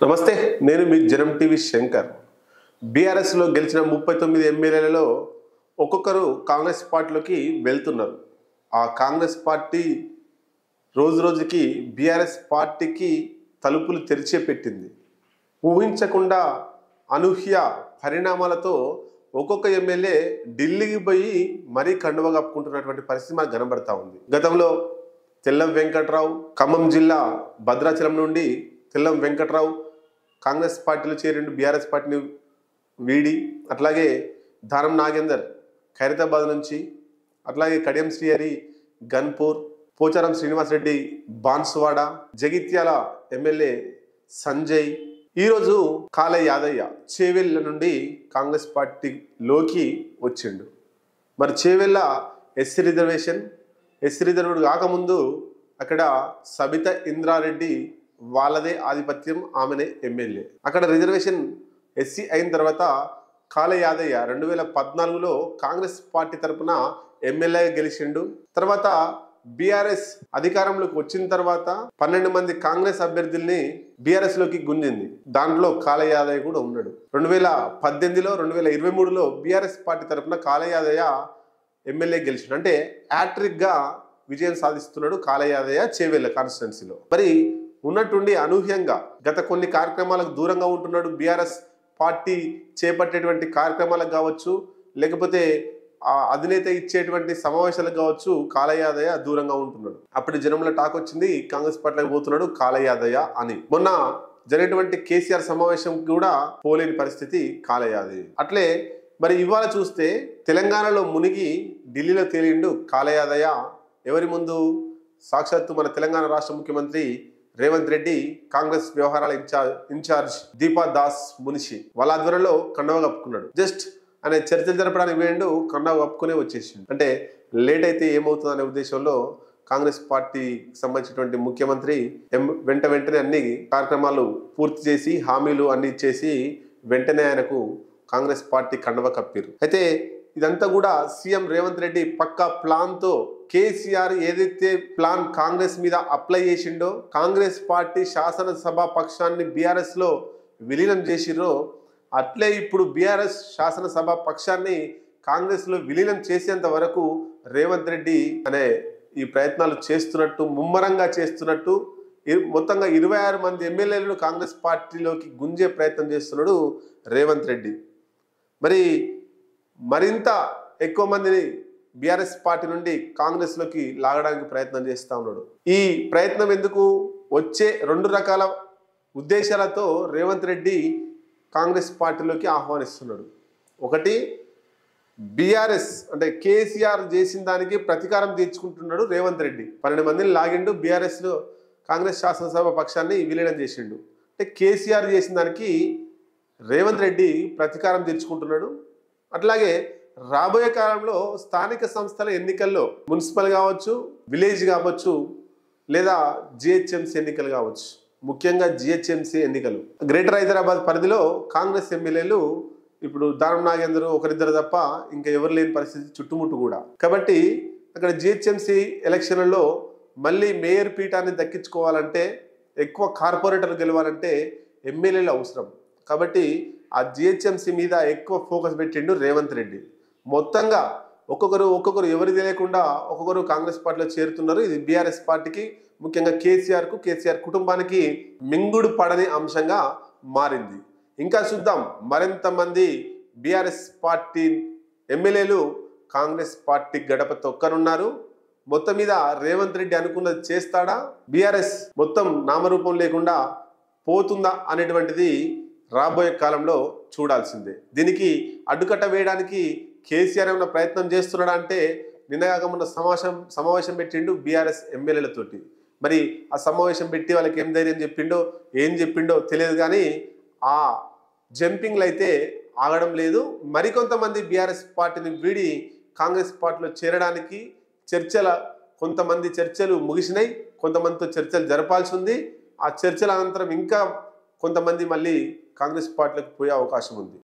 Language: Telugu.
నమస్తే, నేను మీ జనం టీవీ శంకర్. బీఆర్ఎస్లో గెలిచిన 39 ఎమ్మెల్యేలలో ఒక్కొక్కరు కాంగ్రెస్ పార్టీలోకి వెళ్తున్నారు. ఆ కాంగ్రెస్ పార్టీ రోజు రోజుకి బీఆర్ఎస్ పార్టీకి తలుపులు తెరిచే పెట్టింది. ఊహించకుండా అనూహ్య పరిణామాలతో ఒక్కొక్క ఎమ్మెల్యే ఢిల్లీకి పోయి మరీ కండువ కప్పుకుంటున్నటువంటి పరిస్థితి మనకు కనబడతా ఉంది. గతంలో తెల్లం వెంకట్రావు ఖమ్మం జిల్లా భద్రాచలం నుండి తెల్లం వెంకట్రావు కాంగ్రెస్ పార్టీలో చేరిండు, బీఆర్ఎస్ పార్టీని వీడి. అట్లాగే దానం నాగేందర్ ఖైరతాబాద్ నుంచి, అట్లాగే కడియం శ్రీహరి గన్పూర్, పోచారం శ్రీనివాసరెడ్డి బాన్సువాడ, జగిత్యాల ఎమ్మెల్యే సంజయ్, ఈరోజు కాళ యాదయ్య చేవెళ్ళ నుండి కాంగ్రెస్ పార్టీలోకి వచ్చిండు. మరి చేవెళ్ళ ఎస్సీ రిజర్వ్డ్ కాకముందు అక్కడ సబితా ఇంద్రారెడ్డి వాళ్ళదే ఆధిపత్యం, ఆమెనే ఎమ్మెల్యే. అక్కడ రిజర్వేషన్ ఎస్సీ అయిన తర్వాత కాళ యాదయ్య 2014లో కాంగ్రెస్ పార్టీ తరఫున ఎమ్మెల్యేగా గెలిచిండు. తర్వాత బీఆర్ఎస్ అధికారంలోకి వచ్చిన తర్వాత 12 మంది కాంగ్రెస్ అభ్యర్థుల్ని బీఆర్ఎస్ లోకి గుంజింది. దాంట్లో కాళ యాదయ్య కూడా ఉన్నాడు. 2018లో 2023లో బీఆర్ఎస్ పార్టీ తరఫున కాళ యాదయ్య ఎమ్మెల్యే గెలిచిండు. అంటే హ్యాట్రిక్ గా విజయం సాధిస్తున్నాడు కాళ యాదయ్య చేవెళ్ళ కాన్స్టిట్యున్సీలో. మరి ఉన్నట్టుండి అనూహ్యంగా గత కొన్ని కార్యక్రమాలకు దూరంగా ఉంటున్నాడు. బీఆర్ఎస్ పార్టీ చేపట్టేటువంటి కార్యక్రమాలకు కావచ్చు, లేకపోతే ఆ అధినేత ఇచ్చేటువంటి సమావేశాలకు కావచ్చు, కాళ యాదయ్య దూరంగా ఉంటున్నాడు. అప్పుడు జనంలో టాక్ వచ్చింది కాంగ్రెస్ పార్టీలోకి పోతున్నాడు కాళ యాదయ్య అని. మొన్న జరిగినటువంటి కేసీఆర్ సమావేశం కూడా పోలేని పరిస్థితి కాళ యాదయ్య. అట్లే మరి ఇవాళ చూస్తే తెలంగాణలో మునిగి ఢిల్లీలో తేలిండు కాళ యాదయ్య. ఎవరి ముందు? సాక్షాత్తు మన తెలంగాణ రాష్ట్ర ముఖ్యమంత్రి రేవంత్ రెడ్డి, కాంగ్రెస్ వ్యవహారాల ఇన్ఛార్జ్ దీపా దాస్ మున్షి వాళ్ళ ఆధ్వర్యంలో కండవ కప్పుకున్నాడు. జస్ట్ ఆయన చర్చలు జరపడానికి వేయండు, కండవ కప్పుకునే వచ్చేసిండు. అంటే లేట్ అయితే ఏమవుతుంది అనే ఉద్దేశంలో కాంగ్రెస్ పార్టీకి సంబంధించినటువంటి ముఖ్యమంత్రి వెంటనే అన్ని కార్యక్రమాలు పూర్తి చేసి హామీలు అన్ని ఇచ్చేసి వెంటనే ఆయనకు కాంగ్రెస్ పార్టీ కండవ కప్పిరు. అయితే ఇదంతా కూడా సీఎం రేవంత్ రెడ్డి పక్కా ప్లాన్ తో, కేసీఆర్ ఏదైతే ప్లాన్ కాంగ్రెస్ మీద అప్లై చేసిండో, కాంగ్రెస్ పార్టీ శాసనసభ పక్షాన్ని బీఆర్ఎస్ లో విలీనం చేసిర్రో, అట్లే ఇప్పుడు బీఆర్ఎస్ శాసనసభ పక్షాన్ని కాంగ్రెస్ లో విలీనం చేసేంత వరకు రేవంత్ రెడ్డి అనే ఈ ప్రయత్నాలు చేస్తున్నట్టు, ముమ్మరంగా చేస్తున్నట్టు, మొత్తంగా 26 మంది ఎమ్మెల్యేలను కాంగ్రెస్ పార్టీలోకి గుంజే ప్రయత్నం చేస్తున్నాడు రేవంత్ రెడ్డి. మరి మరింత ఎక్కువ మందిని బీఆర్ఎస్ పార్టీ నుండి కాంగ్రెస్ లోకి లాగడానికి ప్రయత్నం చేస్తూ ఉన్నాడు. ఈ ప్రయత్నం ఎందుకు? వచ్చే 2 రకాల ఉద్దేశాలతో రేవంత్ రెడ్డి కాంగ్రెస్ పార్టీలోకి ఆహ్వానిస్తున్నాడు. ఒకటి, బీఆర్ఎస్ అంటే కేసీఆర్ చేసిన దానికి ప్రతీకారం తీర్చుకుంటున్నాడు రేవంత్ రెడ్డి. 12 మందిని లాగిండు, బీఆర్ఎస్ లో కాంగ్రెస్ శాసనసభ పక్షాన్ని విలీనం చేసిండు. అంటే కేసీఆర్ చేసిన దానికి రేవంత్ రెడ్డి ప్రతీకారం తీర్చుకుంటున్నాడు. అట్లాగే రాబోయే కాలంలో స్థానిక సంస్థల ఎన్నికల్లో మున్సిపల్ కావచ్చు, విలేజ్ కావచ్చు, లేదా జిహెచ్ఎంసీ ఎన్నికలు కావచ్చు, ముఖ్యంగా జిహెచ్ఎంసీ ఎన్నికలు, గ్రేటర్ హైదరాబాద్ పరిధిలో కాంగ్రెస్ ఎమ్మెల్యేలు ఇప్పుడు దానం నాగేందర్ ఒకరిద్దరు తప్ప ఇంకా ఎవరు లేని పరిస్థితి చుట్టుముట్టు కూడా. కాబట్టి అక్కడ జిహెచ్ఎంసీ ఎలక్షన్లలో మళ్ళీ మేయర్ పీఠాన్ని దక్కించుకోవాలంటే, ఎక్కువ కార్పొరేటర్ గెలవాలంటే ఎమ్మెల్యేలు అవసరం. కాబట్టి ఆ జిహెచ్ఎంసీ మీద ఎక్కువ ఫోకస్ పెట్టిండు రేవంత్ రెడ్డి. మొత్తంగా ఒక్కొక్కరు ఎవరు తెలియకుండా ఒక్కొక్కరు కాంగ్రెస్ పార్టీలో చేరుతున్నారు. ఇది బీఆర్ఎస్ పార్టీకి, ముఖ్యంగా కేసీఆర్ కుటుంబానికి మింగుడు పడని అంశంగా మారింది. ఇంకా చూద్దాం, మరింత మంది బీఆర్ఎస్ పార్టీ ఎమ్మెల్యేలు కాంగ్రెస్ పార్టీ గడప తొక్కనున్నారు. మొత్తం మీద రేవంత్ రెడ్డి అనుకున్నది చేస్తాడా? బీఆర్ఎస్ మొత్తం నామరూపం లేకుండా పోతుందా అనేటువంటిది రాబోయే కాలంలో చూడాల్సిందే. దీనికి అడ్డుకట్ట వేయడానికి కేసీఆర్ ఏమైనా ప్రయత్నం చేస్తున్నాడా అంటే, నిన్నగాక మొన్న సమావేశం పెట్టిండు బీఆర్ఎస్ ఎమ్మెల్యేలతోటి. మరి ఆ సమావేశం పెట్టి వాళ్ళకి ఏం ధైర్యం చెప్పిండో తెలియదు, కానీ ఆ జంపింగ్లు అయితే ఆగడం లేదు. మరికొంతమంది బీఆర్ఎస్ పార్టీని వీడి కాంగ్రెస్ పార్టీలో చేరడానికి కొంతమంది చర్చలు ముగిసినాయి, కొంతమందితో చర్చలు జరపాల్సి ఉంది. ఆ చర్చల అనంతరం ఇంకా కొంతమంది మళ్ళీ కాంగ్రెస్ పార్టీలోకి పోయే అవకాశం ఉంది.